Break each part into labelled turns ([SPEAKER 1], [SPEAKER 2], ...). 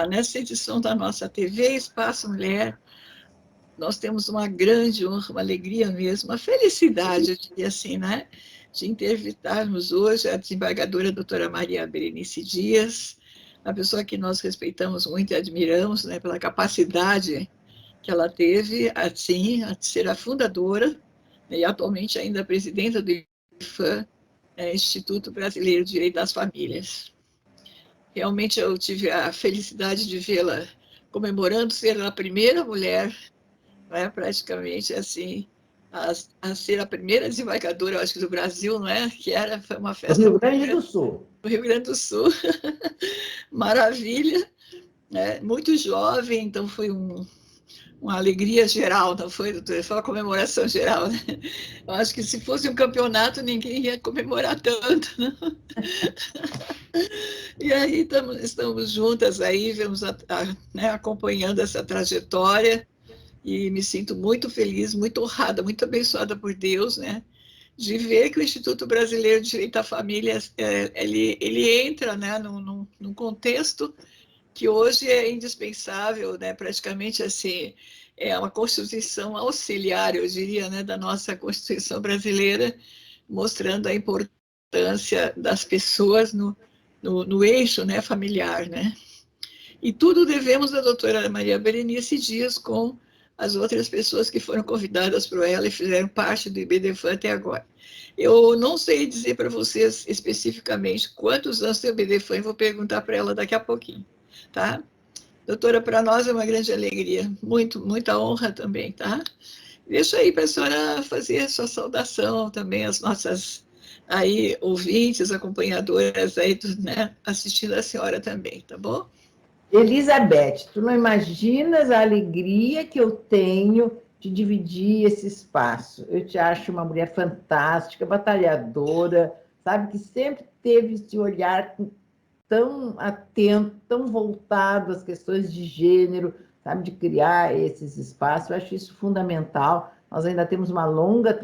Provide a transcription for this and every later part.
[SPEAKER 1] nessa edição da nossa TV Espaço Mulher, nós temos uma grande honra, uma alegria mesmo, uma felicidade, eu diria assim, né? De entrevistarmos hoje a desembargadora doutora Maria Berenice Dias, uma pessoa que nós respeitamos muito e admiramos, né, pela capacidade que ela teve, assim, a ser a fundadora, né, e atualmente ainda presidenta do IFAM, Instituto Brasileiro de Direito das Famílias. Realmente eu tive a felicidade de vê-la comemorando ser a primeira mulher, né, praticamente assim, a ser a primeira desembargadora, eu acho que do Brasil, não é? Foi uma
[SPEAKER 2] Do
[SPEAKER 1] festa
[SPEAKER 2] Rio Grande do Sul.
[SPEAKER 1] do Rio Grande do Sul. Maravilha, né? Muito jovem, então foi uma alegria geral, não foi, doutora? Foi uma comemoração geral, né? Eu acho que se fosse um campeonato, ninguém ia comemorar tanto, né? E aí estamos juntas aí, vamos né, acompanhando essa trajetória e me sinto muito feliz, muito honrada, muito abençoada por Deus, né? De ver que o Instituto Brasileiro de Direito à Família, ele entra, né, num contexto que hoje é indispensável, né, praticamente assim, é uma constituição auxiliar, eu diria, né, da nossa Constituição brasileira, mostrando a importância das pessoas no eixo, né, familiar, né? E tudo devemos à doutora Maria Berenice Dias com as outras pessoas que foram convidadas por ela e fizeram parte do IBDFAN até agora. Eu não sei dizer para vocês especificamente quantos anos tem o IBDFAN, vou perguntar para ela daqui a pouquinho, tá? Doutora, para nós é uma grande alegria, muita honra também, tá? Deixa aí para a senhora fazer a sua saudação também às nossas aí ouvintes, acompanhadoras aí, né, assistindo a senhora também, tá bom?
[SPEAKER 2] Elizabeth, tu não imaginas a alegria que eu tenho de dividir esse espaço. Eu te acho uma mulher fantástica, batalhadora, sabe, que sempre teve esse olhar tão atento, tão voltado às questões de gênero, sabe, de criar esses espaços. Eu acho isso fundamental. Nós ainda temos uma longa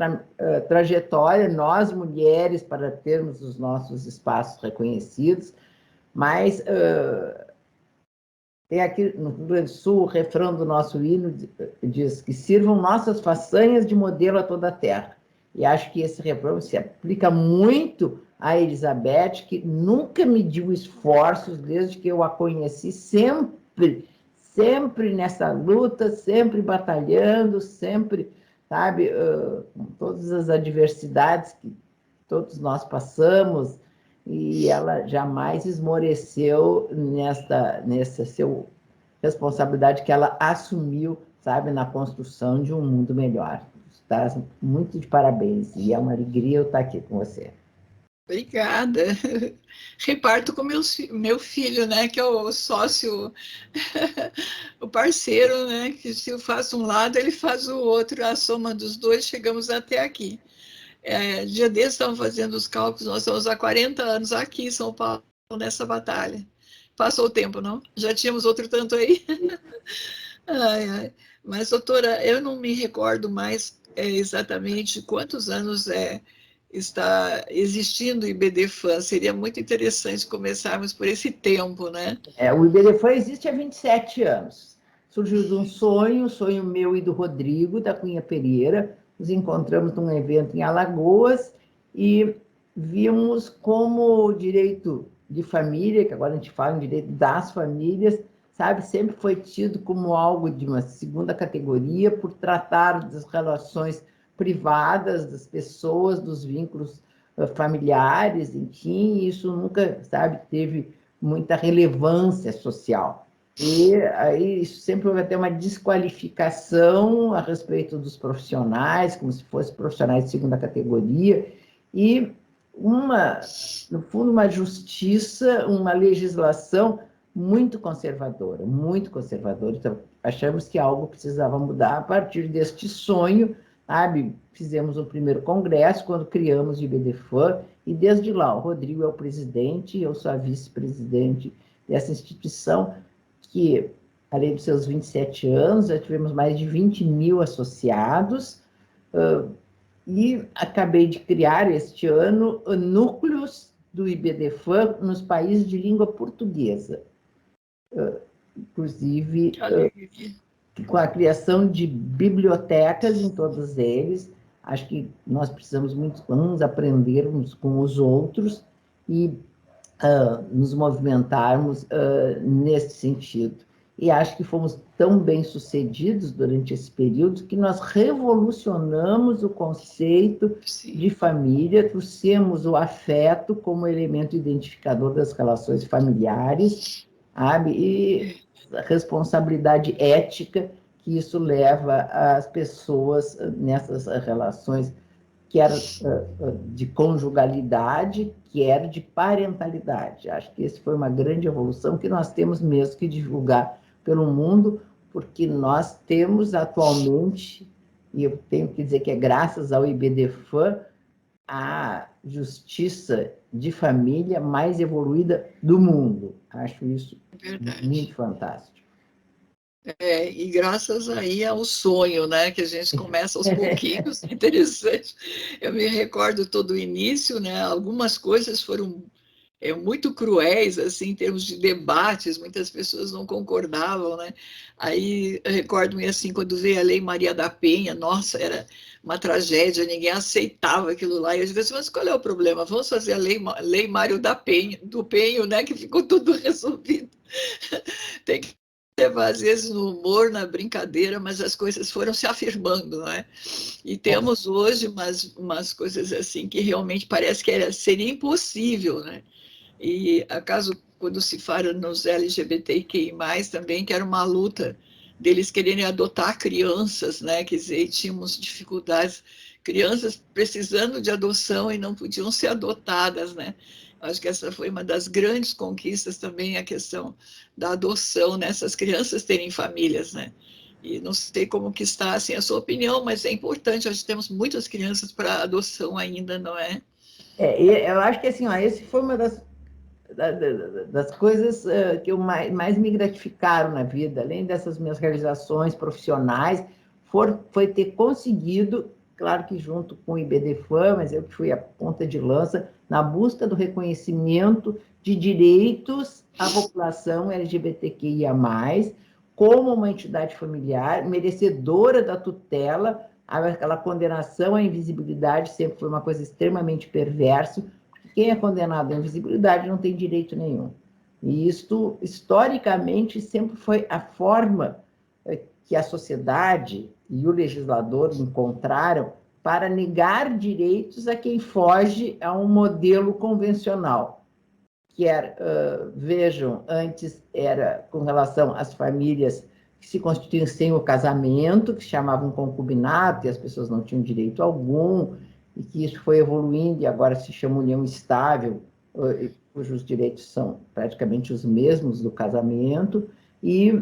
[SPEAKER 2] trajetória, nós mulheres, para termos os nossos espaços reconhecidos, mas tem aqui no Rio Grande do Sul, o refrão do nosso hino diz que sirvam nossas façanhas de modelo a toda a terra. E acho que esse refrão se aplica muito a Elizabeth, que nunca mediu esforços desde que eu a conheci, sempre nessa luta, sempre batalhando, sempre, sabe, com todas as adversidades que todos nós passamos, e ela jamais esmoreceu nessa seu responsabilidade que ela assumiu, sabe, na construção de um mundo melhor. Está muito de parabéns, e é uma alegria eu estar aqui com você.
[SPEAKER 1] Obrigada. Reparto com meu filho, né, que é o sócio, o parceiro, né, que se eu faço um lado, ele faz o outro, a soma dos dois, chegamos até aqui. Dia desses estavam fazendo os cálculos, nós estamos há 40 anos aqui em São Paulo, nessa batalha. Passou o tempo, não? Já tínhamos outro tanto aí. Ai, ai. Mas, doutora, eu não me recordo mais exatamente quantos anos está existindo o IBDFAN. Seria muito interessante começarmos por esse tempo, né?
[SPEAKER 2] O IBDFAN existe há 27 anos. Surgiu de um sonho meu e do Rodrigo, da Cunha Pereira. Nos encontramos num evento em Alagoas e vimos como o direito de família, que agora a gente fala em direito das famílias, sabe, sempre foi tido como algo de uma segunda categoria por tratar das relações privadas das pessoas, dos vínculos familiares, enfim, isso nunca, sabe, teve muita relevância social. E aí isso sempre houve até uma desqualificação a respeito dos profissionais, como se fossem profissionais de segunda categoria, e no fundo, uma justiça, uma legislação muito conservadora, muito conservadora. Então, achamos que algo precisava mudar a partir deste sonho, sabe? Fizemos um primeiro congresso, quando criamos o IBDFAN, e desde lá, o Rodrigo é o presidente, eu sou a vice-presidente dessa instituição, que, além dos seus 27 anos, já tivemos mais de 20 mil associados, e acabei de criar este ano núcleos do IBDFAN nos países de língua portuguesa. inclusive com a criação de bibliotecas em todos eles. Acho que nós precisamos muito uns aprender uns com os outros e nos movimentarmos nesse sentido. E acho que fomos tão bem-sucedidos durante esse período que nós revolucionamos o conceito de família, trouxemos o afeto como elemento identificador das relações familiares, sabe? E a responsabilidade ética que isso leva as pessoas nessas relações, quer de conjugalidade, quer de parentalidade. Acho que essa foi uma grande evolução que nós temos mesmo que divulgar pelo mundo, porque nós temos atualmente, e eu tenho que dizer que é graças ao IBDFAM, a justiça de família mais evoluída do mundo. Acho isso muito fantástico.
[SPEAKER 1] E graças aí ao sonho, né, que a gente começa aos pouquinhos, interessante. Eu me recordo todo o início, né, algumas coisas foram muito cruéis, assim, em termos de debates, muitas pessoas não concordavam, né, aí recordo-me, assim, quando veio a Lei Maria da Penha, nossa, era uma tragédia, ninguém aceitava aquilo lá, e eu disse, mas qual é o problema? Vamos fazer a Lei Mário da Penha, do Penho, né, que ficou tudo resolvido. Tem que levar, às vezes, no humor, na brincadeira, mas as coisas foram se afirmando, não é? E temos hoje umas coisas assim que realmente parece que seria impossível, né? E acaso, quando se fala nos LGBTQI+, também, que era uma luta deles quererem adotar crianças, né? Quer dizer, tínhamos dificuldades, crianças precisando de adoção e não podiam ser adotadas, né? Acho que essa foi uma das grandes conquistas também, a questão da adoção, né? Essas crianças terem famílias, né? E não sei como que está assim, a sua opinião, mas é importante, nós temos muitas crianças para adoção ainda, não é?
[SPEAKER 2] Eu acho que assim, ó, esse foi uma das coisas que eu mais me gratificaram na vida, além dessas minhas realizações profissionais, foi ter conseguido, claro que junto com o IBDFAM, mas eu que fui a ponta de lança, na busca do reconhecimento de direitos à população LGBTQIA+, como uma entidade familiar, merecedora da tutela. Aquela condenação à invisibilidade sempre foi uma coisa extremamente perversa. Quem é condenado à invisibilidade não tem direito nenhum. E isto, historicamente, sempre foi a forma que a sociedade e o legislador encontraram para negar direitos a quem foge a um modelo convencional. Vejam, antes era com relação às famílias que se constituíam sem o casamento, que se chamavam concubinato, e as pessoas não tinham direito algum, e que isso foi evoluindo, e agora se chama união estável, cujos direitos são praticamente os mesmos do casamento, e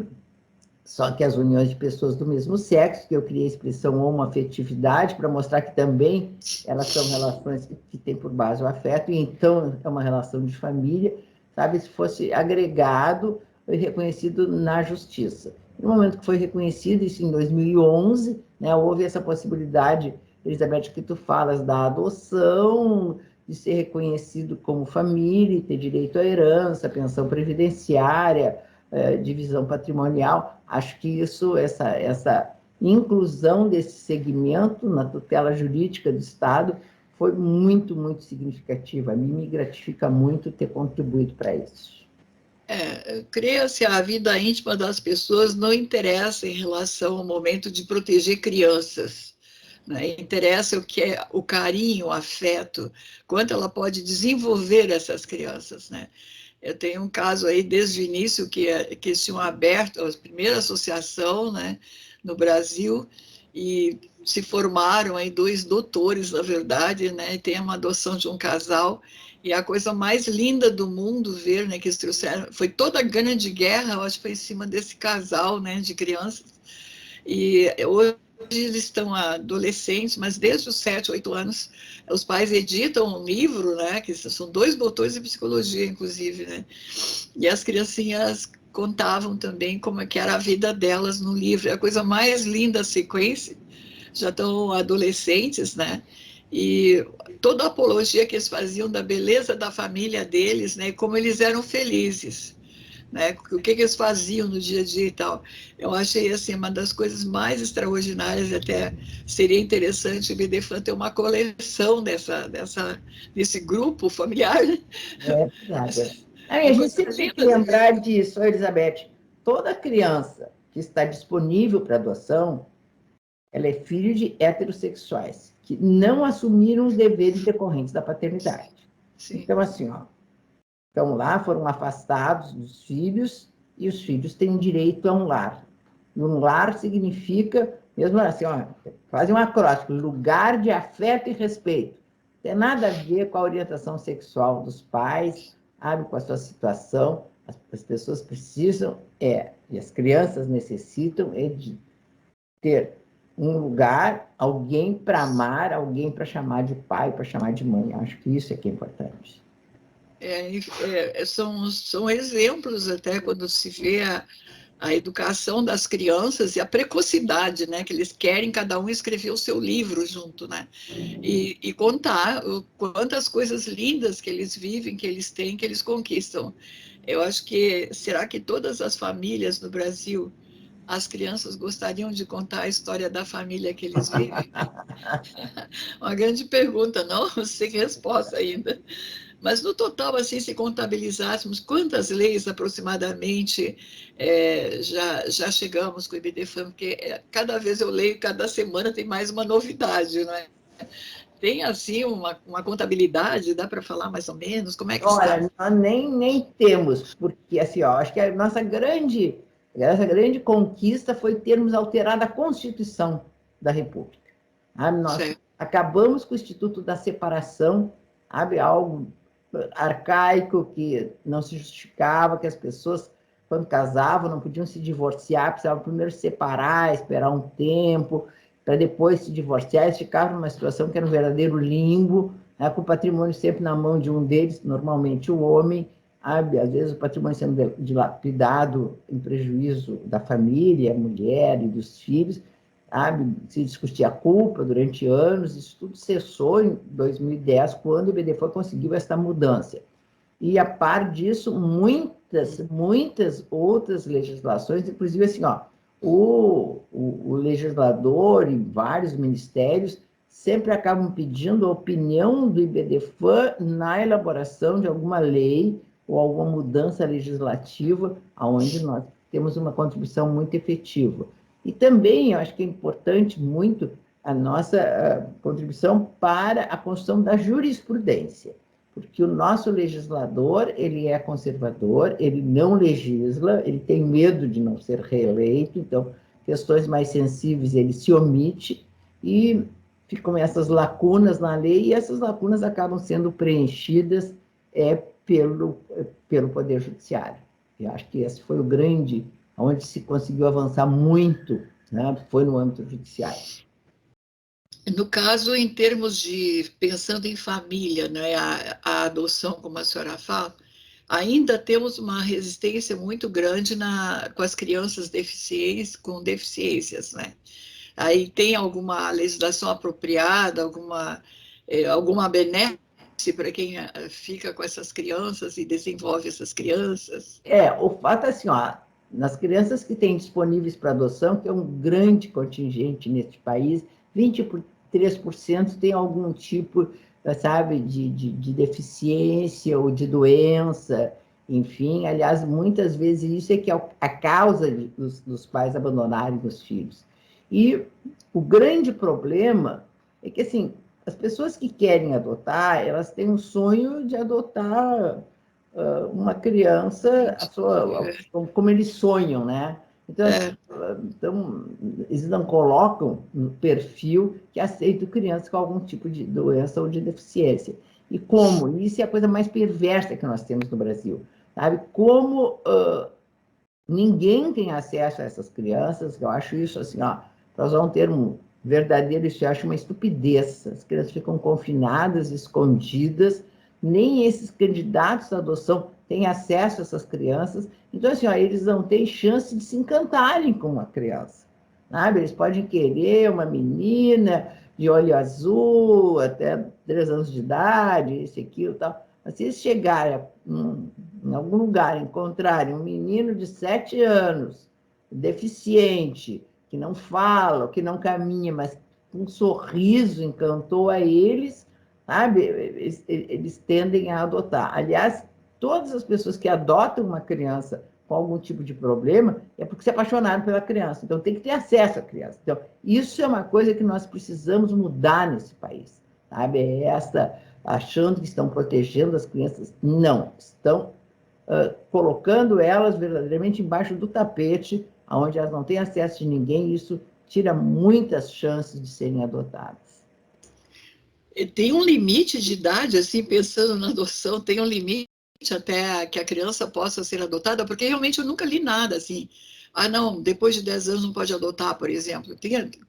[SPEAKER 2] só que as uniões de pessoas do mesmo sexo, que eu criei a expressão homoafetividade, para mostrar que também elas são relações que têm por base o afeto, e então é uma relação de família, sabe, se fosse agregado e reconhecido na justiça. No momento que foi reconhecido, isso em 2011, né, houve essa possibilidade, Elizabeth, que tu falas, da adoção, de ser reconhecido como família, ter direito à herança, pensão previdenciária, divisão patrimonial. Acho que isso, essa inclusão desse segmento na tutela jurídica do Estado foi muito, muito significativa. A mim me gratifica muito ter contribuído para isso.
[SPEAKER 1] Creia-se, a vida íntima das pessoas não interessa em relação ao momento de proteger crianças, né? Interessa o que é o carinho, o afeto, quanto ela pode desenvolver essas crianças, né? Eu tenho um caso aí desde o início que eles tinham aberto a primeira associação, né, no Brasil, e se formaram aí 2 doutores, na verdade, né, e tem uma adoção de um casal, e a coisa mais linda do mundo ver, né, que eles trouxeram, foi toda a grande guerra, eu acho que foi em cima desse casal, né, de crianças, e hoje eles estão adolescentes, mas desde os 7, 8 anos, os pais editam um livro, né, que são 2 doutores em psicologia, inclusive, né, e as criancinhas contavam também como é que era a vida delas no livro, é a coisa mais linda a sequência, já estão adolescentes, né, e toda a apologia que eles faziam da beleza da família deles, né, como eles eram felizes, né? O que eles faziam no dia a dia e tal. Eu achei assim uma das coisas mais extraordinárias, até seria interessante o BDFAN ter uma coleção desse grupo familiar, né?
[SPEAKER 2] É verdade. A
[SPEAKER 1] Uma
[SPEAKER 2] gente
[SPEAKER 1] coisa
[SPEAKER 2] sempre tem que
[SPEAKER 1] linda de ver.
[SPEAKER 2] lembrar disso, Elizabeth. Toda criança que está disponível para adoção, ela é filho de heterossexuais que não assumiram os deveres decorrentes da paternidade.
[SPEAKER 1] Sim,
[SPEAKER 2] Então, assim, ó, estão lá, foram afastados dos filhos, e os filhos têm direito a um lar. E um lar significa, mesmo assim, ó, fazem um acróstico, lugar de afeto e respeito. Não tem nada a ver com a orientação sexual dos pais, sabe, com a sua situação. As pessoas precisam, e as crianças necessitam, de ter um lugar, alguém para amar, alguém para chamar de pai, para chamar de mãe. Acho que isso é que é importante.
[SPEAKER 1] são exemplos até quando se vê a educação das crianças e a precocidade, né? Que eles querem cada um escrever o seu livro junto, né? E contar quantas coisas lindas que eles vivem, que eles têm, que eles conquistam. Eu acho que, será que todas as famílias no Brasil, as crianças gostariam de contar a história da família que eles vivem? Uma grande pergunta, não? Sem resposta ainda. Mas no total, assim, se contabilizássemos quantas leis aproximadamente já chegamos com o IBDFAM, porque cada vez eu leio, cada semana tem mais uma novidade, não é? Tem, assim, uma contabilidade, dá para falar mais ou menos? Como é que está?
[SPEAKER 2] Olha, nós nem temos, porque assim, ó, acho que essa grande conquista foi termos alterado a Constituição da República. Sabe? Nós
[SPEAKER 1] Certo.
[SPEAKER 2] acabamos com o Instituto da Separação, sabe? Algo arcaico que não se justificava, que as pessoas, quando casavam, não podiam se divorciar, precisavam primeiro se separar, esperar um tempo, para depois se divorciar. Eles ficavam numa situação que era um verdadeiro limbo, né? Com o patrimônio sempre na mão de um deles, normalmente o homem, sabe? Às vezes o patrimônio sendo dilapidado em prejuízo da família, a mulher e dos filhos, sabe? Se discutia a culpa durante anos, isso tudo cessou em 2010, quando o BDFAN conseguiu essa mudança. E, a par disso, muitas outras legislações, inclusive assim, ó, o legislador e vários ministérios sempre acabam pedindo a opinião do IBDFAN na elaboração de alguma lei ou alguma mudança legislativa, onde nós temos uma contribuição muito efetiva. E também, eu acho que é importante muito a nossa contribuição para a construção da jurisprudência, porque o nosso legislador, ele é conservador, ele não legisla, ele tem medo de não ser reeleito, então, questões mais sensíveis ele se omite, e ficam essas lacunas na lei, e essas lacunas acabam sendo preenchidas pelo Poder Judiciário. Eu acho que esse foi o grande, onde se conseguiu avançar muito, né, foi no âmbito judiciário.
[SPEAKER 1] No caso, em termos de, pensando em família, né, a adoção, como a senhora fala, ainda temos uma resistência muito grande com as crianças com deficiências, né? Aí tem alguma legislação apropriada, alguma benesse para quem fica com essas crianças e desenvolve essas crianças?
[SPEAKER 2] O fato é assim, ó, nas crianças que têm disponíveis para adoção, que é um grande contingente neste país, 23% tem algum tipo, sabe, de deficiência ou de doença, enfim. Aliás, muitas vezes isso é que é a causa dos pais abandonarem os filhos. E o grande problema é que, assim, as pessoas que querem adotar, elas têm o sonho de adotar uma criança, como eles sonham, né? Então, assim, eles não colocam no perfil que aceitam crianças com algum tipo de doença ou de deficiência. E como? Isso é a coisa mais perversa que nós temos no Brasil, sabe? Como ninguém tem acesso a essas crianças, eu acho isso assim, ó, para usar um termo verdadeiro, isso eu acho uma estupidez. As crianças ficam confinadas, escondidas, nem esses candidatos à adoção têm acesso a essas crianças. Então, assim, ó, eles não têm chance de se encantarem com uma criança, sabe? Eles podem querer uma menina de olho azul, até 3 anos de idade, isso, aquilo, tal, Mas se eles chegarem em algum lugar, encontrarem um menino de 7 anos, deficiente, que não fala, que não caminha, mas um sorriso encantou a eles, sabe? Eles tendem a adotar. Aliás, todas as pessoas que adotam uma criança com algum tipo de problema é porque se apaixonaram pela criança. Então, tem que ter acesso à criança. Então, isso é uma coisa que nós precisamos mudar nesse país, sabe? É essa, achando que estão protegendo as crianças. Não, estão colocando elas verdadeiramente embaixo do tapete, onde elas não têm acesso de ninguém, e isso tira muitas chances de serem adotadas.
[SPEAKER 1] Tem um limite de idade, assim, pensando na adoção, tem um limite até que a criança possa ser adotada, porque realmente eu nunca li nada assim. Ah, não, depois de 10 anos não pode adotar, por exemplo.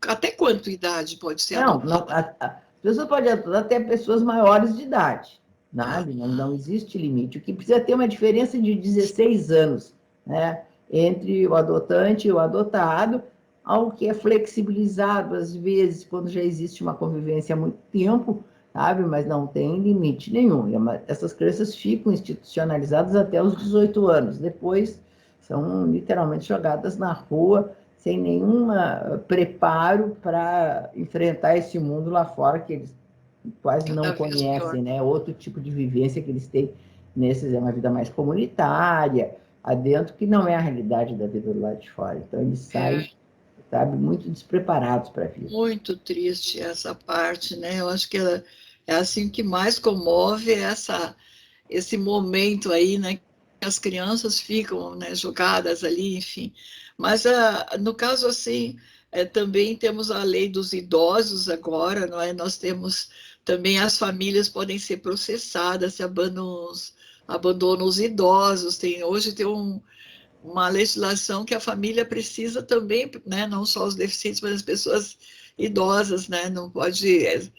[SPEAKER 1] Até quanto idade pode ser
[SPEAKER 2] Não,
[SPEAKER 1] adotada?
[SPEAKER 2] a pessoa pode adotar até pessoas maiores de idade, sabe? Não existe limite. O que precisa ter uma diferença de 16 anos, né? Entre o adotante e o adotado, algo que é flexibilizado, às vezes, quando já existe uma convivência há muito tempo, sabe? Mas não tem limite nenhum. Essas crianças ficam institucionalizadas até os 18 anos. Depois, são literalmente jogadas na rua, sem nenhum preparo para enfrentar esse mundo lá fora, que eles quase não
[SPEAKER 1] Cada vez pior.
[SPEAKER 2] conhecem, né? Outro tipo de vivência que eles têm nesses é uma vida mais comunitária, adentro, que não é a realidade da vida do lado de fora. Então, eles
[SPEAKER 1] É
[SPEAKER 2] saem, sabe, muito despreparados para a vida.
[SPEAKER 1] muito triste essa parte, né? Eu acho que é assim que mais comove esse momento aí, né? Que as crianças ficam, né, jogadas ali, enfim. Mas no caso assim, também temos a lei dos idosos agora, não é? Nós temos também as famílias podem ser processadas se abandonam os idosos. Hoje tem uma legislação que a família precisa também, né? Não só os deficientes, mas as pessoas idosas, né? Não pode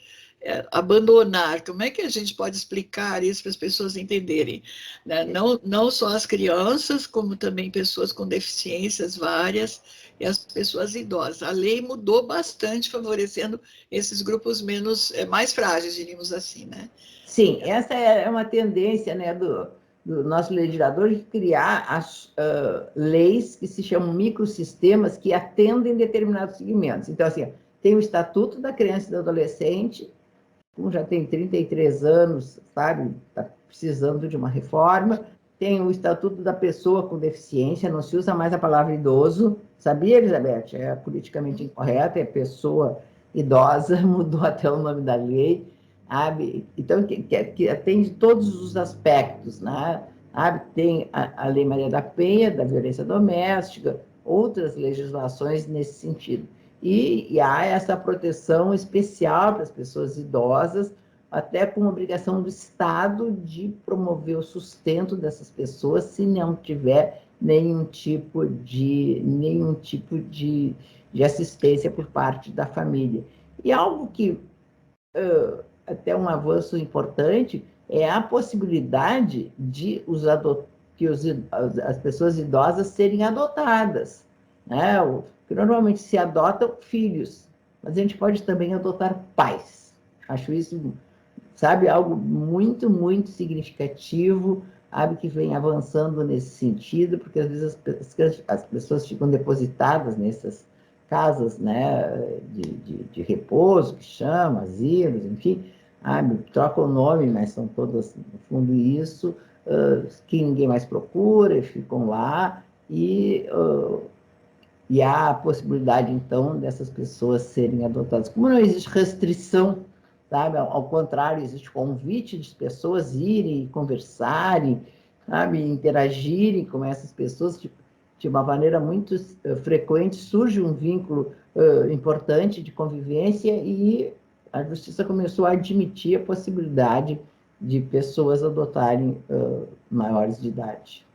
[SPEAKER 1] abandonar. Como é que a gente pode explicar isso para as pessoas entenderem? Né? Não só as crianças, como também pessoas com deficiências várias e as pessoas idosas. A lei mudou bastante, favorecendo esses grupos mais frágeis, diríamos assim, né?
[SPEAKER 2] Sim, essa é uma tendência, né, do nosso legislador de criar as leis que se chamam microsistemas que atendem determinados segmentos. Então, assim, tem o Estatuto da Criança e do Adolescente, como já tem 33 anos, sabe, está precisando de uma reforma. Tem o Estatuto da Pessoa com Deficiência, não se usa mais a palavra idoso. Sabia, Elizabeth? É politicamente incorreta, é pessoa idosa, mudou até o nome da lei, sabe? Então, que atende todos os aspectos, né? Sabe? Tem a Lei Maria da Penha, da violência doméstica, outras legislações nesse sentido. E há essa proteção especial para as pessoas idosas, até com obrigação do Estado de promover o sustento dessas pessoas, se não tiver nenhum tipo de assistência por parte da família. E algo que até um avanço importante é a possibilidade de as pessoas idosas serem adotadas, né? Que normalmente se adotam filhos, mas a gente pode também adotar pais. Acho isso, sabe, algo muito, muito significativo, sabe, que vem avançando nesse sentido, porque às vezes as pessoas ficam depositadas nessas casas, né, de repouso, que chama, asilos, enfim, sabe, trocam o nome, mas são todas, no fundo, isso, que ninguém mais procura, e ficam lá, e há a possibilidade, então, dessas pessoas serem adotadas. Como não existe restrição, sabe? Ao contrário, existe convite de pessoas irem conversarem, sabe? Interagirem com essas pessoas de uma maneira muito frequente, surge um vínculo importante de convivência e a justiça começou a admitir a possibilidade de pessoas adotarem maiores de idade.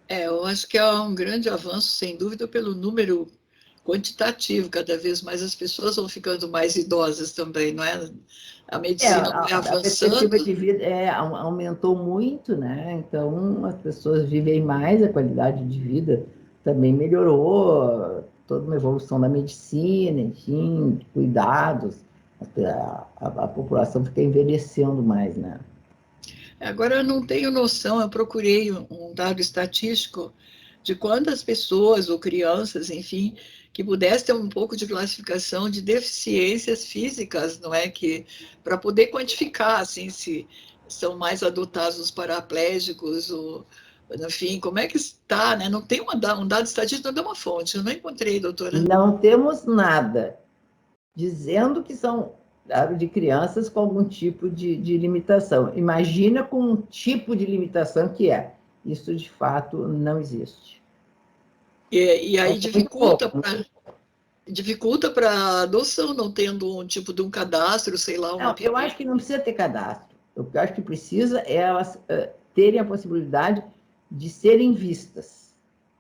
[SPEAKER 1] Eu acho que é um grande avanço, sem dúvida, pelo número quantitativo. Cada vez mais as pessoas vão ficando mais idosas também, não é? A medicina vai
[SPEAKER 2] A perspectiva
[SPEAKER 1] avançando.
[SPEAKER 2] de vida aumentou muito, né? Então, as pessoas vivem mais, a qualidade de vida também melhorou, toda uma evolução da medicina, enfim, cuidados, a população fica envelhecendo mais, né?
[SPEAKER 1] Agora, eu não tenho noção, eu procurei um dado estatístico de quantas pessoas ou crianças, enfim, que pudessem ter um pouco de classificação de deficiências físicas, não é? Que para poder quantificar, assim, se são mais adotados os paraplégicos, ou, enfim, como é que está, né? Não tem um dado estatístico, não dá uma fonte, eu não encontrei, doutora.
[SPEAKER 2] Não temos nada dizendo que são de crianças com algum tipo de limitação. Imagina com um tipo de limitação que é. Isso, de fato, não existe.
[SPEAKER 1] E aí
[SPEAKER 2] É muito pouco.
[SPEAKER 1] dificulta para adoção, não tendo um tipo de um cadastro, sei lá, uma
[SPEAKER 2] Não, eu
[SPEAKER 1] pequena.
[SPEAKER 2] acho que não precisa ter cadastro. O que eu acho que precisa é elas terem a possibilidade de serem vistas,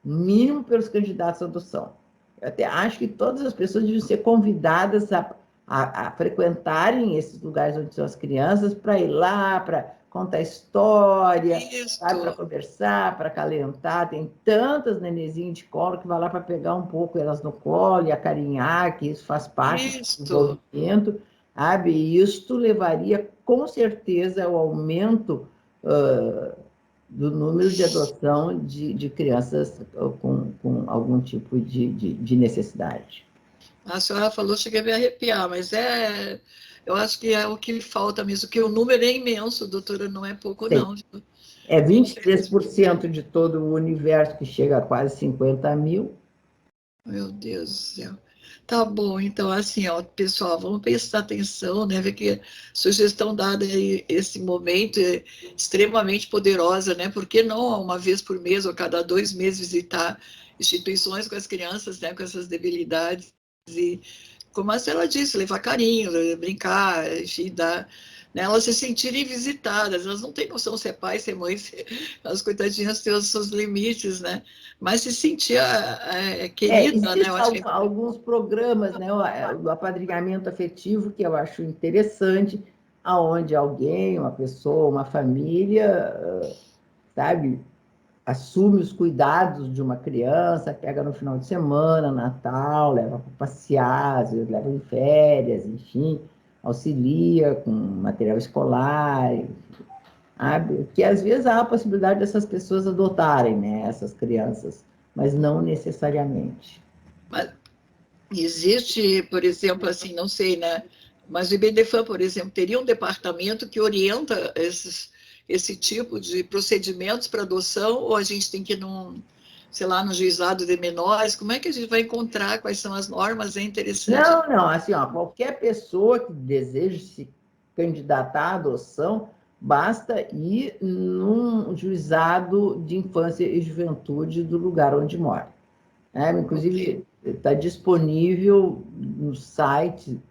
[SPEAKER 2] no mínimo pelos candidatos à adoção. Eu até acho que todas as pessoas deviam ser convidadas a frequentarem esses lugares onde são as crianças, para ir lá, para contar história, para
[SPEAKER 1] Isso,
[SPEAKER 2] conversar, para acalentar. Tem tantas nenezinhas de colo que vai lá para pegar um pouco elas no colo e acarinhar, que isso faz parte do
[SPEAKER 1] isso.
[SPEAKER 2] desenvolvimento, sabe? E isto levaria, com certeza, ao aumento do número de adoção de crianças com algum tipo de necessidade.
[SPEAKER 1] A senhora falou, cheguei a me arrepiar, mas eu acho que é o que falta mesmo, que o número é imenso, doutora, não é pouco
[SPEAKER 2] Sei.
[SPEAKER 1] não.
[SPEAKER 2] É
[SPEAKER 1] Infelizmente.
[SPEAKER 2] 23% de todo o universo, que chega a quase 50 mil.
[SPEAKER 1] Meu Deus do céu. Tá bom, então assim, ó, pessoal, vamos prestar atenção, né? Ver que a sugestão dada aí, esse momento é extremamente poderosa, né? Por que não uma vez por mês ou a cada 2 meses visitar instituições com as crianças, né? Com essas debilidades e, como a senhora disse, levar carinho, brincar, enfim, dar, né? Elas se sentirem visitadas. Elas não têm noção se é pai, se é mãe, as coitadinhas têm os seus limites, né? Mas se sentir querida, né? Eu
[SPEAKER 2] Existem
[SPEAKER 1] acho que é
[SPEAKER 2] alguns programas, né, o apadrinhamento afetivo, que eu acho interessante, aonde alguém, uma pessoa, uma família, sabe, assume os cuidados de uma criança, pega no final de semana, Natal, leva para passear, às vezes leva em férias, enfim, auxilia com material escolar, sabe? Que às vezes há a possibilidade dessas pessoas adotarem, né, essas crianças, mas não necessariamente.
[SPEAKER 1] mas existe, por exemplo, assim, não sei, né? Mas o IBDFAM, por exemplo, teria um departamento que orienta esse tipo de procedimentos para adoção, ou a gente tem que ir sei lá, no juizado de menores? Como é que a gente vai encontrar quais são as normas? É interessante.
[SPEAKER 2] Não, não, assim, ó, qualquer pessoa que deseje se candidatar à adoção, basta ir num juizado de infância e juventude do lugar onde mora. Né?
[SPEAKER 1] Ok.
[SPEAKER 2] Inclusive, está disponível no site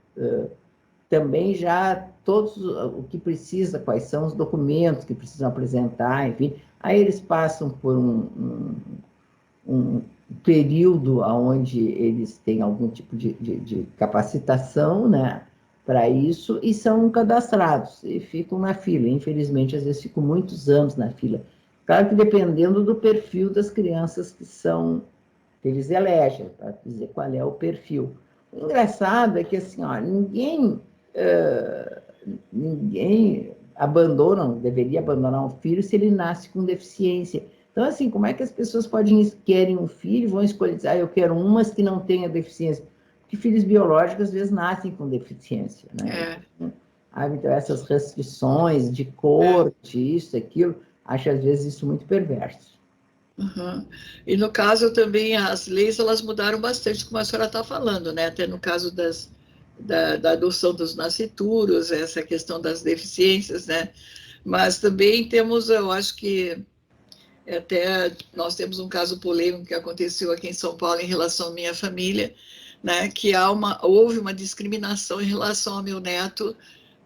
[SPEAKER 2] também já todos o que precisa, quais são os documentos que precisam apresentar, enfim. Aí eles passam por um período onde eles têm algum tipo de capacitação, né, para isso, e são cadastrados e ficam na fila. Infelizmente, às vezes ficam muitos anos na fila. Claro que dependendo do perfil das crianças que eles elegem, para dizer qual é o perfil. O engraçado é que, assim, ó, ninguém abandona, deveria abandonar um filho se ele nasce com deficiência. Então, assim, como é que as pessoas querem um filho, vão escolher, eu quero umas que não tenha deficiência? Porque filhos biológicos, às vezes, nascem com deficiência, né?
[SPEAKER 1] É,
[SPEAKER 2] Então, essas restrições de
[SPEAKER 1] é.
[SPEAKER 2] cor, de isso, aquilo, acho, às vezes, isso muito perverso.
[SPEAKER 1] Uhum. E no caso também as leis elas mudaram bastante, como a senhora está falando, né? Até no caso da adoção dos nascituros, essa questão das deficiências, né? Mas também temos, eu acho que até nós temos um caso polêmico que aconteceu aqui em São Paulo em relação à minha família, né? Que houve uma discriminação em relação ao meu neto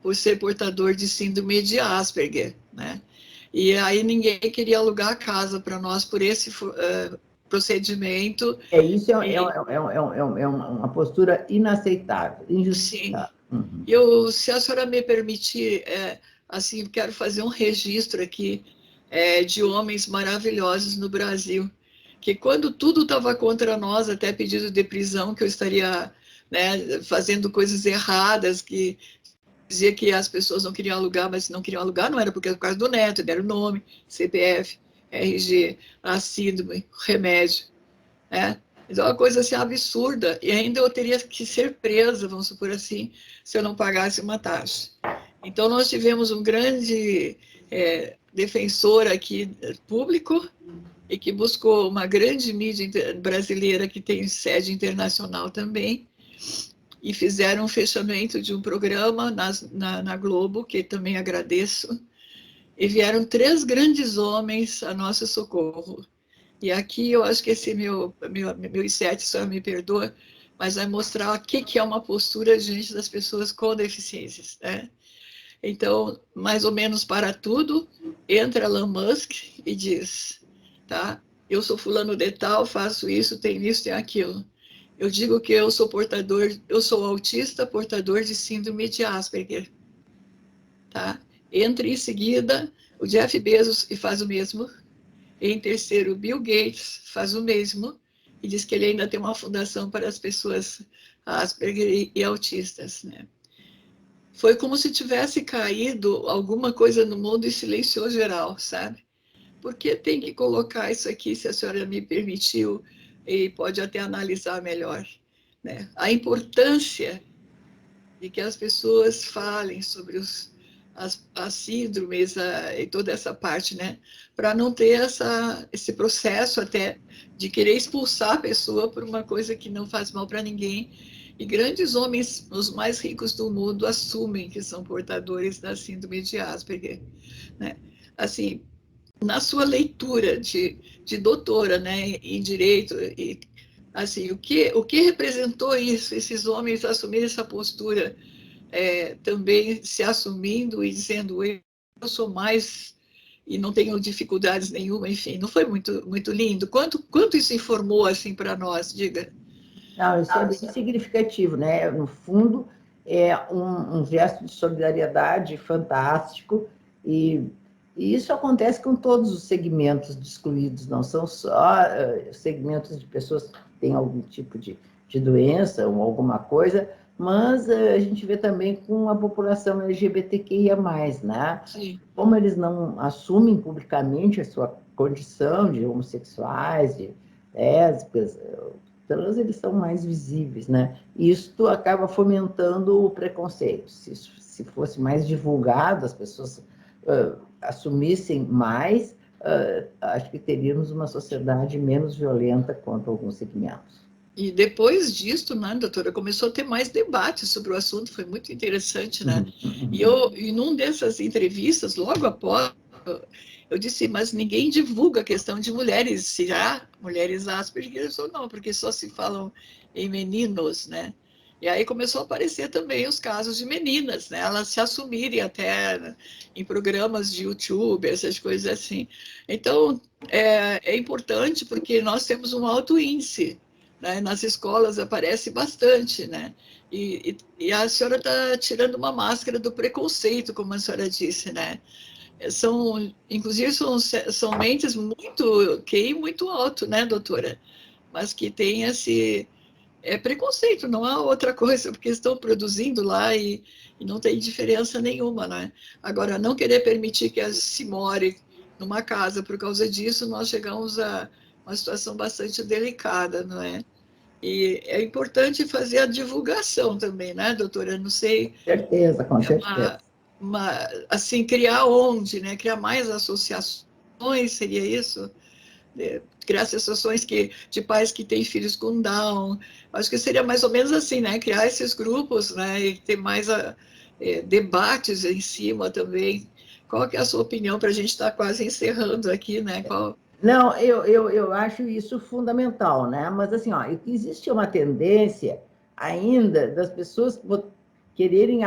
[SPEAKER 1] por ser portador de síndrome de Asperger, né? E aí ninguém queria alugar a casa para nós por esse procedimento.
[SPEAKER 2] Isso
[SPEAKER 1] E,
[SPEAKER 2] é uma postura inaceitável,
[SPEAKER 1] sim,
[SPEAKER 2] injustificável. Uhum.
[SPEAKER 1] se a senhora me permitir, assim, quero fazer um registro aqui de homens maravilhosos no Brasil, que quando tudo estava contra nós, até pedido de prisão, que eu estaria, né, fazendo coisas erradas, que dizia que as pessoas não queriam alugar, mas se não queriam alugar não era porque era por causa do neto, deram o nome, CPF, RG, a síndrome, remédio, né? Então, é uma coisa assim absurda, e ainda eu teria que ser presa, vamos supor assim, se eu não pagasse uma taxa. Então, nós tivemos um grande defensor aqui público, e que buscou uma grande mídia brasileira que tem sede internacional também, e fizeram um fechamento de um programa na Globo, que também agradeço, e vieram 3 grandes homens a nosso socorro. E aqui eu acho que esse meu I7, só me perdoa, mas vai mostrar o que é uma postura diante das pessoas com deficiências, né? Então, mais ou menos para tudo, entra Elon Musk e diz, tá? Eu sou fulano de tal, faço isso, tem isso, tem aquilo. Eu digo que eu sou autista, portador de síndrome de Asperger, tá? Entra em seguida o Jeff Bezos e faz o mesmo. Em terceiro, Bill Gates faz o mesmo e diz que ele ainda tem uma fundação para as pessoas Asperger e autistas, né? Foi como se tivesse caído alguma coisa no mundo e silenciou geral, sabe? Porque tem que colocar isso aqui, se a senhora me permitiu, e pode até analisar melhor, né? A importância de que as pessoas falem sobre as síndromes e toda essa parte, né? Para não ter esse processo até de querer expulsar a pessoa por uma coisa que não faz mal para ninguém. E grandes homens, os mais ricos do mundo, assumem que são portadores da síndrome de Asperger, né? Assim, na sua leitura de doutora, né, em direito, e assim, o que representou isso, esses homens assumirem essa postura, também se assumindo e dizendo eu sou mais e não tenho dificuldades nenhuma, enfim, não foi muito lindo? Quanto isso informou assim para nós, diga?
[SPEAKER 2] Não, isso é bem significativo, né? No fundo, é um gesto de solidariedade fantástico e isso acontece com todos os segmentos de excluídos, não são só segmentos de pessoas que têm algum tipo de doença ou alguma coisa, mas a gente vê também com a população LGBTQIA+, né?
[SPEAKER 1] Sim.
[SPEAKER 2] Como eles não assumem publicamente a sua condição de homossexuais, de lésbicas, trans, eles são mais visíveis, né? Isto acaba fomentando o preconceito. Se fosse mais divulgado, as pessoas assumissem mais, acho que teríamos uma sociedade menos violenta contra alguns segmentos.
[SPEAKER 1] E depois disso, né, doutora, começou a ter mais debate sobre o assunto, foi muito interessante, né? E num dessas entrevistas, logo após, eu disse, mas ninguém divulga a questão de mulheres, se há mulheres Asperger ou não, porque só se falam em meninos, né? E aí começou a aparecer também os casos de meninas, né? Elas se assumirem até em programas de YouTube, essas coisas assim. Então, é importante porque nós temos um alto índice, né? Nas escolas aparece bastante, né? E a senhora está tirando uma máscara do preconceito, como a senhora disse, né? Inclusive, são mentes muito QI muito alto, né, doutora? Mas que tem esse preconceito, não há outra coisa, porque estão produzindo lá e não tem diferença nenhuma, né? Agora, não querer permitir que se more numa casa por causa disso, nós chegamos a uma situação bastante delicada, não é? E é importante fazer a divulgação também, né, doutora? Não sei,
[SPEAKER 2] Certeza, com certeza.
[SPEAKER 1] assim, criar onde, né? Criar mais associações, seria isso? Criar associações de pais que têm filhos com Down. Acho que seria mais ou menos assim, né? Criar esses grupos, né? E ter mais debates em cima também. Qual que é a sua opinião para a gente estar quase encerrando aqui, né?
[SPEAKER 2] Não, eu acho isso fundamental, né? Mas, assim, ó, existe uma tendência ainda das pessoas quererem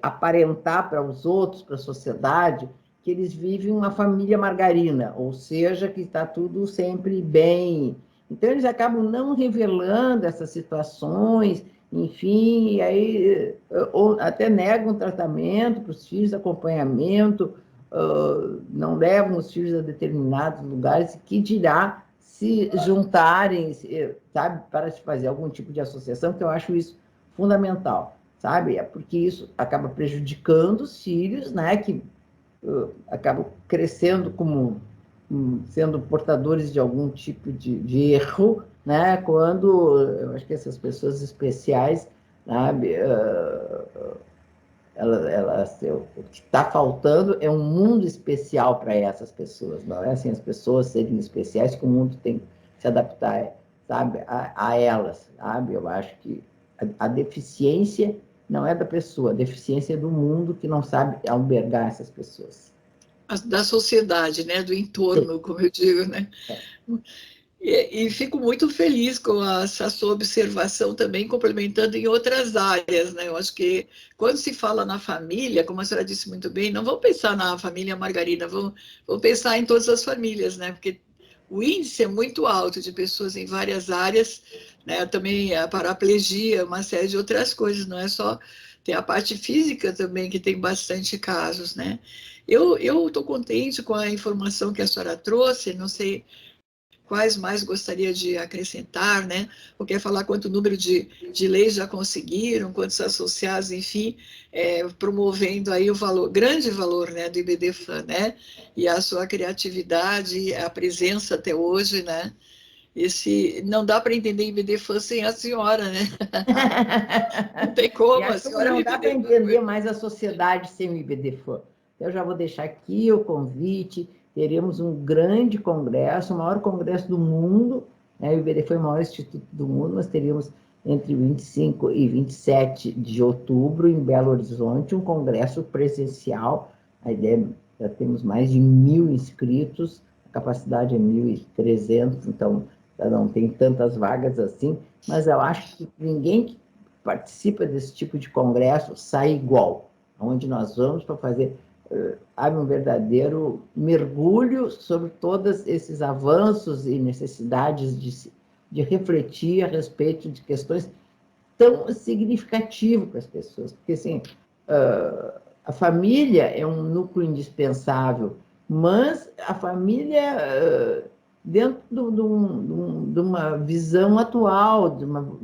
[SPEAKER 2] aparentar para os outros, para a sociedade, que eles vivem uma família margarina, ou seja, que está tudo sempre bem. Então, eles acabam não revelando essas situações, enfim, e aí ou até negam tratamento para os filhos, acompanhamento, não levam os filhos a determinados lugares, que dirá se juntarem, sabe, para se fazer algum tipo de associação, que eu acho isso fundamental. sabe? É porque isso acaba prejudicando os filhos, né? Que acabam crescendo como sendo portadores de algum tipo de erro, né? Quando eu acho que essas pessoas especiais, sabe? O que está faltando é um mundo especial para essas pessoas, não é assim as pessoas serem especiais, que o mundo tem que se adaptar, sabe, a elas, sabe? Eu acho que a deficiência não é da pessoa, a deficiência é do mundo que não sabe albergar essas pessoas.
[SPEAKER 1] Da sociedade, né? Do entorno, como eu digo, né? E fico muito feliz com essa sua observação também, complementando em outras áreas, né? Eu acho que quando se fala na família, como a senhora disse muito bem, não vamos pensar na família Margarida, vamos pensar em todas as famílias, né? Porque o índice é muito alto de pessoas em várias áreas, né? Também a paraplegia, uma série de outras coisas, não é só. Tem a parte física também, que tem bastante casos, né? Eu estou contente com a informação que a senhora trouxe, não sei quais mais gostaria de acrescentar, né? Ou quer falar quanto número de leis já conseguiram, quantos associados, enfim, promovendo aí o valor, grande valor, né, do IBDFAN, né? E a sua criatividade, a presença até hoje, né? Esse, não dá para entender IBDFAN sem a senhora, né? Não tem
[SPEAKER 2] E
[SPEAKER 1] como, a
[SPEAKER 2] acho que
[SPEAKER 1] senhora
[SPEAKER 2] não
[SPEAKER 1] me
[SPEAKER 2] dá para
[SPEAKER 1] IBDFAN.
[SPEAKER 2] entender mais a sociedade sem o IBDFAN. Eu já vou deixar aqui o convite, teremos um grande congresso, o maior congresso do mundo, né? O IBDFAN é o maior instituto do mundo, nós teríamos entre 25 e 27 de outubro, em Belo Horizonte, um congresso presencial. A ideia, já temos mais de 1.000 inscritos, a capacidade é 1.300, então não tem tantas vagas assim, mas eu acho que ninguém que participa desse tipo de congresso sai igual, onde nós vamos para fazer um verdadeiro mergulho sobre todos esses avanços e necessidades de refletir a respeito de questões tão significativas para as pessoas, porque assim, a família é um núcleo indispensável, mas a família dentro de uma visão atual, de uma,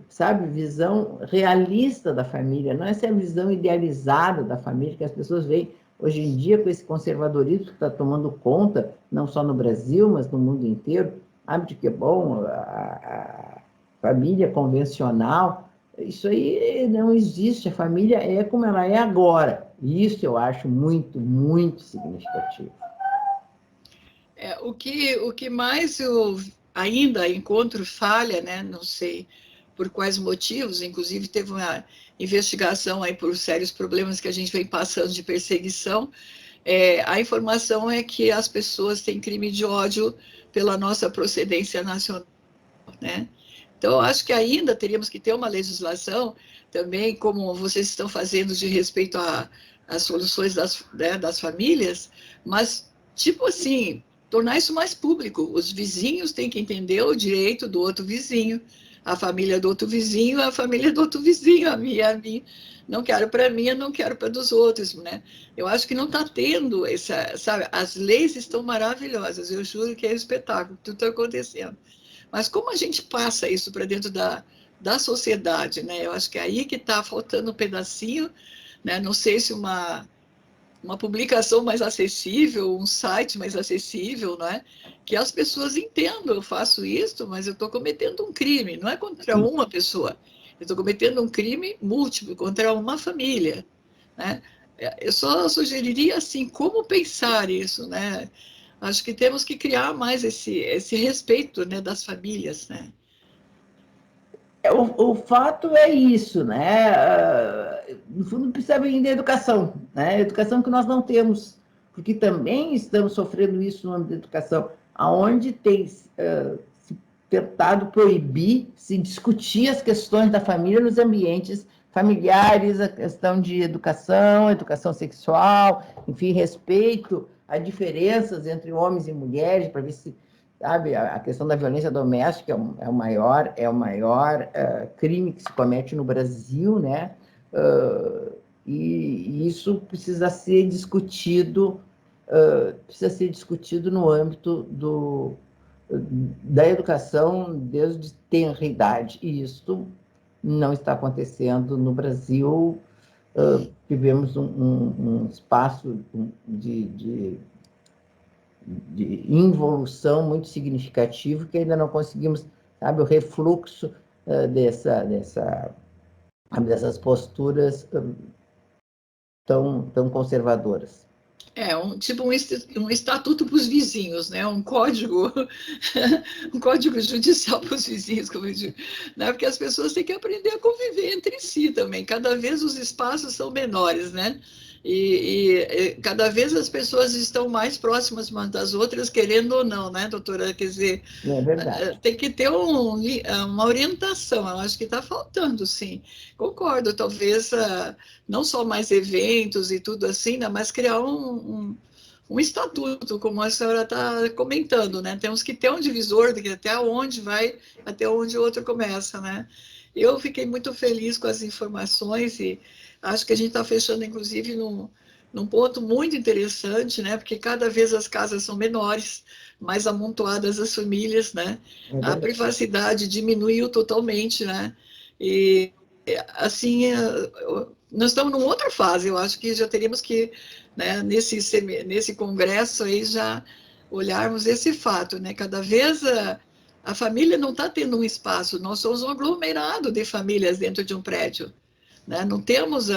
[SPEAKER 2] sabe, visão realista da família, não essa visão idealizada da família que as pessoas veem hoje em dia com esse conservadorismo que está tomando conta, não só no Brasil, mas no mundo inteiro, sabe, de que é bom, a família convencional, isso aí não existe, a família é como ela é agora, e isso eu acho muito, muito significativo.
[SPEAKER 1] O que mais eu ainda encontro falha, né? Não sei por quais motivos, inclusive teve uma investigação aí por sérios problemas que a gente vem passando de perseguição. A informação é que as pessoas têm crime de ódio pela nossa procedência nacional, né? Então, eu acho que ainda teríamos que ter uma legislação também, como vocês estão fazendo de respeito às soluções né, das famílias, mas, tipo assim, tornar isso mais público. Os vizinhos têm que entender o direito do outro vizinho, a família do outro vizinho, a família do outro vizinho, a minha. Não quero para mim, eu não quero para dos outros, né? Eu acho que não está tendo essa, sabe? As leis estão maravilhosas, eu juro que é um espetáculo, tudo está acontecendo. Mas como a gente passa isso para dentro da sociedade, né? Eu acho que é aí que está faltando um pedacinho, né? Não sei se uma publicação mais acessível, um site mais acessível, né? Que as pessoas entendam, eu faço isso, mas eu estou cometendo um crime, não é contra uma pessoa, eu estou cometendo um crime múltiplo contra uma família, né? Eu só sugeriria assim, como pensar isso, né? Acho que temos que criar mais esse respeito, né, das famílias, né?
[SPEAKER 2] O fato é isso, né? No fundo, precisa vir da educação, né? Educação que nós não temos, porque também estamos sofrendo isso no âmbito da educação, aonde tem se tentado proibir, se discutir as questões da família nos ambientes familiares, a questão de educação, educação sexual, enfim, respeito a diferenças entre homens e mulheres, para ver se sabe, a questão da violência doméstica é o maior crime que se comete no Brasil, né? E isso precisa ser discutido no âmbito da educação desde tenra idade. E isso não está acontecendo no Brasil. Tivemos um espaço de involução muito significativo que ainda não conseguimos, sabe, o refluxo dessas posturas tão conservadoras.
[SPEAKER 1] Tipo um estatuto para os vizinhos, né? Um código, um código judicial para os vizinhos, como eu digo, né? Porque as pessoas têm que aprender a conviver entre si também. Cada vez os espaços são menores, né? E cada vez as pessoas estão mais próximas umas das outras, querendo ou não, né, doutora? Quer dizer,
[SPEAKER 2] É verdade.
[SPEAKER 1] tem que ter uma orientação, eu acho que está faltando, sim. Concordo, talvez não só mais eventos e tudo assim, né, mas criar um estatuto, como a senhora está comentando, né? Temos que ter um divisor de que até onde vai, até onde o outro começa, né? Eu fiquei muito feliz com as informações e acho que a gente está fechando, inclusive, num ponto muito interessante, né? Porque cada vez as casas são menores, mais amontoadas as famílias, né?
[SPEAKER 2] É
[SPEAKER 1] A
[SPEAKER 2] verdade.
[SPEAKER 1] privacidade diminuiu totalmente, né? E assim, nós estamos numa outra fase. Eu acho que já teríamos que, né, nesse congresso aí já olharmos esse fato, né? Cada vez a família não está tendo um espaço. Nós somos um aglomerado de famílias dentro de um prédio, né? Não temos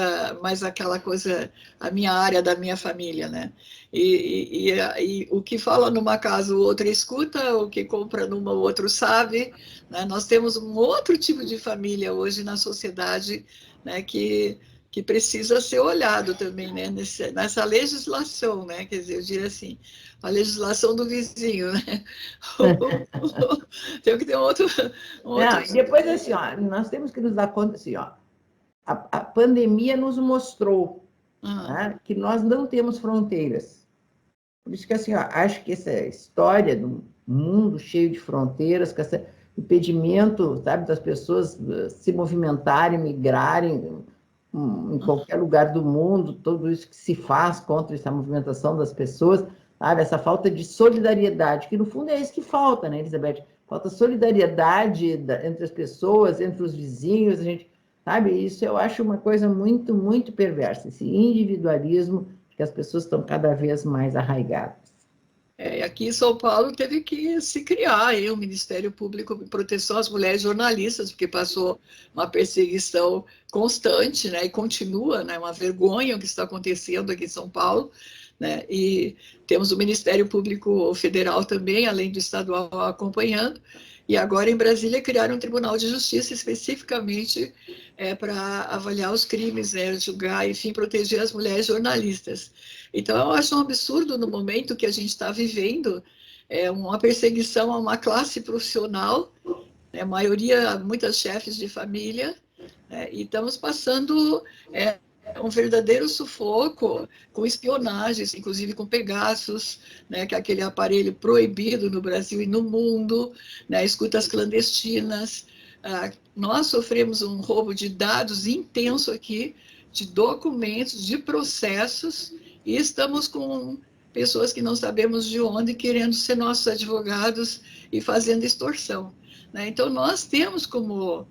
[SPEAKER 1] mais aquela coisa, a minha área da minha família, né? E o que fala numa casa, o outro escuta, o que compra numa, o outro sabe, né? Nós temos um outro tipo de família hoje na sociedade, né? Que precisa ser olhado também, né? Nessa legislação, né? Quer dizer, eu diria assim, a legislação do vizinho, né? Tem que ter um outro.
[SPEAKER 2] Não, e depois, assim, ó, nós temos que nos dar conta, assim, ó, a pandemia nos mostrou,
[SPEAKER 1] Ah,
[SPEAKER 2] né, que nós não temos fronteiras. Por isso que, assim, ó, acho que essa história do mundo cheio de fronteiras, com esse impedimento, sabe, das pessoas se movimentarem, migrarem em qualquer lugar do mundo, tudo isso que se faz contra essa movimentação das pessoas, sabe, essa falta de solidariedade, que no fundo é isso que falta, né, Elizabeth? Falta solidariedade entre as pessoas, entre os vizinhos, a gente, sabe, isso eu acho uma coisa muito, muito perversa, esse individualismo que as pessoas estão cada vez mais arraigadas.
[SPEAKER 1] Aqui em São Paulo teve que se criar aí o Ministério Público de Proteção às Mulheres Jornalistas, porque passou uma perseguição constante, né, e continua, né, uma vergonha o que está acontecendo aqui em São Paulo, né, e temos o Ministério Público Federal também, além do estadual acompanhando, e agora em Brasília criaram um Tribunal de Justiça especificamente para avaliar os crimes, né, julgar, enfim, proteger as mulheres jornalistas. Então, eu acho um absurdo no momento que a gente está vivendo uma perseguição a uma classe profissional, né, a maioria, muitas chefes de família, né, e estamos passando um verdadeiro sufoco com espionagens, inclusive com Pegasus, né, que é aquele aparelho proibido no Brasil e no mundo, né, escutas clandestinas. Nós sofremos um roubo de dados intenso aqui, de documentos, de processos, e estamos com pessoas que não sabemos de onde querendo ser nossos advogados e fazendo extorsão, né? Então, nós temos como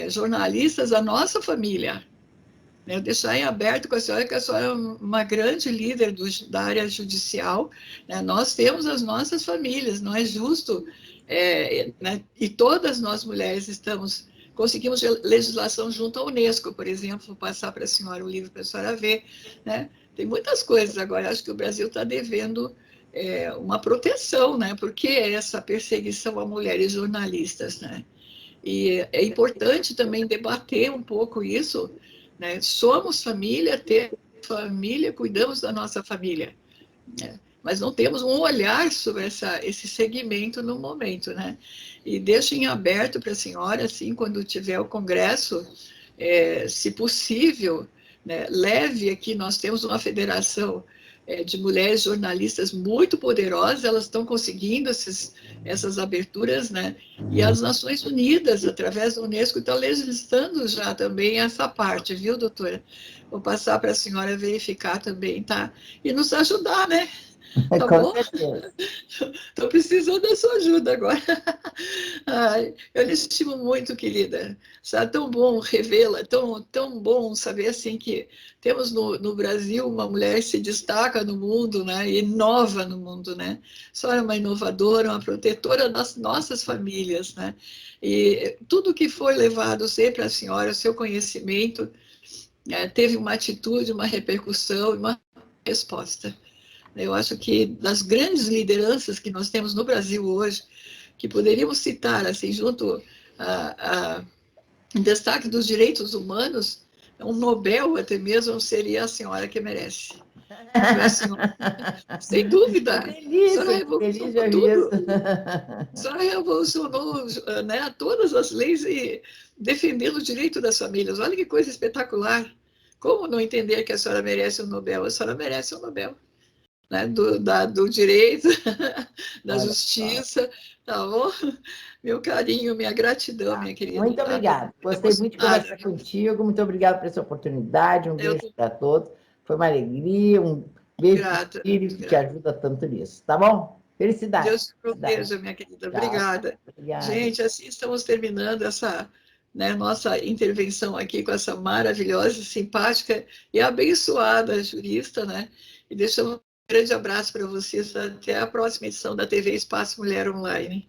[SPEAKER 1] jornalistas a nossa família, né? Deixar em aberto com a senhora, que a senhora é uma grande líder da área judicial, né? Nós temos as nossas famílias, não é justo, né? E todas nós mulheres conseguimos legislação junto à Unesco, por exemplo, vou passar para a senhora o livro para a senhora ver, né? Tem muitas coisas agora, acho que o Brasil está devendo uma proteção, né? Porque essa perseguição a mulheres jornalistas, né? E é importante também debater um pouco isso, né? Somos família, temos família, cuidamos da nossa família, né? Mas não temos um olhar sobre esse segmento no momento, né? E deixo em aberto para a senhora, assim, quando tiver o congresso, se possível, né, leve aqui, nós temos uma federação de mulheres jornalistas muito poderosas, elas estão conseguindo essas aberturas, né? E as Nações Unidas, através da Unesco, estão legislando já também essa parte, viu, doutora? Vou passar para a senhora verificar também, tá? E nos ajudar, né? Tá
[SPEAKER 2] Com
[SPEAKER 1] bom?
[SPEAKER 2] certeza.
[SPEAKER 1] Estou precisando da sua ajuda agora. Ai, eu lhe estimo muito, querida. Sabe, tão bom revê-la, tão bom saber assim que temos no Brasil uma mulher que se destaca no mundo, né? E inova no mundo, né? Só é uma inovadora, uma protetora das nossas famílias, né? E tudo que foi levado sempre à senhora, o seu conhecimento, teve uma atitude, uma repercussão e uma resposta. Eu acho que das grandes lideranças que nós temos no Brasil hoje, que poderíamos citar, assim, junto a em destaque dos direitos humanos, um Nobel até mesmo seria a senhora que merece. Foi a senhora, sem dúvida, a senhora
[SPEAKER 2] Fico feliz de
[SPEAKER 1] revolucionou
[SPEAKER 2] ouvir isso.
[SPEAKER 1] tudo, a senhora revolucionou, né, todas as leis e defendendo o direito das famílias. Olha que coisa espetacular. Como não entender que a senhora merece um Nobel? A senhora merece um Nobel, né, do direito, da
[SPEAKER 2] Olha só.
[SPEAKER 1] justiça, tá bom? Meu carinho, minha gratidão,
[SPEAKER 2] Tá.
[SPEAKER 1] minha querida,
[SPEAKER 2] Muito
[SPEAKER 1] tá? Estou
[SPEAKER 2] obrigada.
[SPEAKER 1] muito
[SPEAKER 2] Gostei muito de
[SPEAKER 1] emocionada,
[SPEAKER 2] conversar
[SPEAKER 1] viu?
[SPEAKER 2] contigo. Muito obrigada por essa oportunidade. Um
[SPEAKER 1] Eu
[SPEAKER 2] beijo
[SPEAKER 1] estou
[SPEAKER 2] para todos. Foi uma alegria. Um
[SPEAKER 1] muito
[SPEAKER 2] beijo para o
[SPEAKER 1] grata,
[SPEAKER 2] Espírito
[SPEAKER 1] muito
[SPEAKER 2] que te
[SPEAKER 1] grata.
[SPEAKER 2] ajuda tanto nisso. Tá bom? Felicidade.
[SPEAKER 1] Deus te
[SPEAKER 2] Felicidade.
[SPEAKER 1] proteja, minha querida.
[SPEAKER 2] Tchau.
[SPEAKER 1] Obrigada.
[SPEAKER 2] Obrigada.
[SPEAKER 1] Gente, assim estamos terminando essa, né, nossa intervenção aqui com essa maravilhosa, simpática e abençoada jurista, né? E deixamos um grande abraço para vocês. Até a próxima edição da TV Espaço Mulher Online.